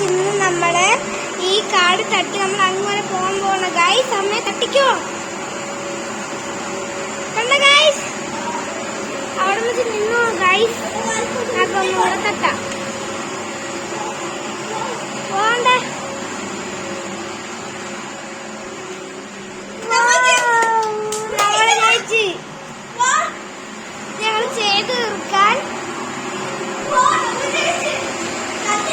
ഇന്ന് നമ്മള് ഈ കാട് തട്ടി നമ്മൾ അങ്ങനെ പോകാൻ പോണ ഗൈസ്. അമ്മയെ തട്ടിക്കോ കണ്ട ഗൈസ്, അവിടെ വെച്ച് നിന്നോ ഗൈസ്. ഒന്നുകൂടെ തട്ടാം പോണ്ടേ. നമ്മളെ കഴിച്ച് ഞങ്ങൾ ചെയ്ത് തീർക്കാൻ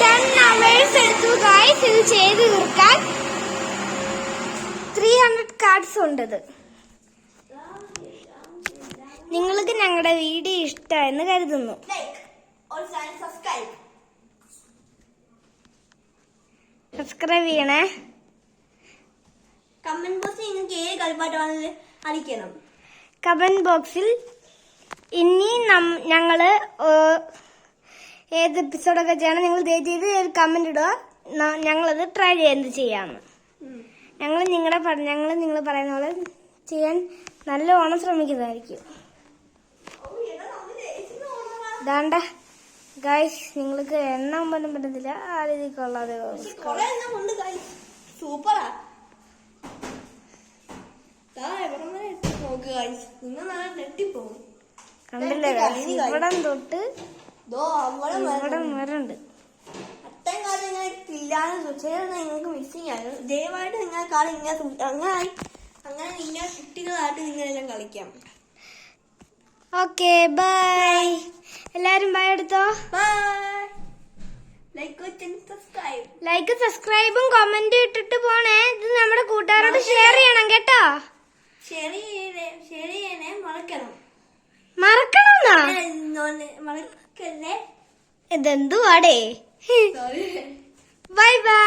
10 hours എടുത്തു ഗൈസ്. ഇത് ചെയ്ത് തീർക്കാൻ 300 കാർഡ്സ് ഉണ്ടത്. നിങ്ങൾക്ക് ഞങ്ങളുടെ വീഡിയോ ഇഷ്ടമായെന്ന് കരുതുന്നു. സബ്സ്ക്രൈബ് ചെയ്യണേ. കമന്റ് ബോക്സിൽ നിങ്ങൾക്ക് ഏത് കളിപ്പാട്ടാണെന്ന് അറിയിക്കണം. കമന്റ് ബോക്സിൽ ഇനി ഞങ്ങള് ഏത് എപ്പിസോഡൊക്കെ ചെയ്യണം നിങ്ങൾ ദയചെയ്ത് ഒരു കമന്റ് ഇടുക. ഞങ്ങളത് ട്രൈ ചെയ്യാമെന്ന്. ഞങ്ങൾ നിങ്ങൾ പറയുന്ന പോലെ ചെയ്യാൻ നല്ലോണം ശ്രമിക്കുന്നതായിരിക്കും. ദാണ്ട ഗൈസ്, നിങ്ങൾക്ക് എണ്ണം പോലും പറ്റുന്നില്ല. ആ രീതിക്കുള്ളത് സൂപ്പറാ. നെട്ടിപ്പോകും. കണ്ടില്ലേ ഇവിടം തൊട്ട് ഇവിടം വരണ്ട്. അത്രയും കാലം ഇങ്ങനെ ഇല്ലാന്ന് ചോദിച്ചാൽ നിങ്ങൾക്ക് മിസ്സിങ് ആണ്. ദയവായിട്ട് നിങ്ങൾ കാലം അങ്ങനെ ഇങ്ങനെ കുട്ടികളായിട്ട് നിങ്ങളെല്ലാം കളിക്കാം. Okay bye. എല്ലാരും ബൈ എടുത്തോ. ബൈ. ലൈക്ക് സബ്സ്ക്രൈബും കമന്റ് ഇട്ടിട്ട് പോണേ. ഇത് നമ്മുടെ കൂട്ടുകാരോട് ഷെയർ ചെയ്യണം കേട്ടോ. ഷെയർ ചെയ്യണേ. മറക്കല്ലേ. ഇതെന്തുവാടേ. Bye by.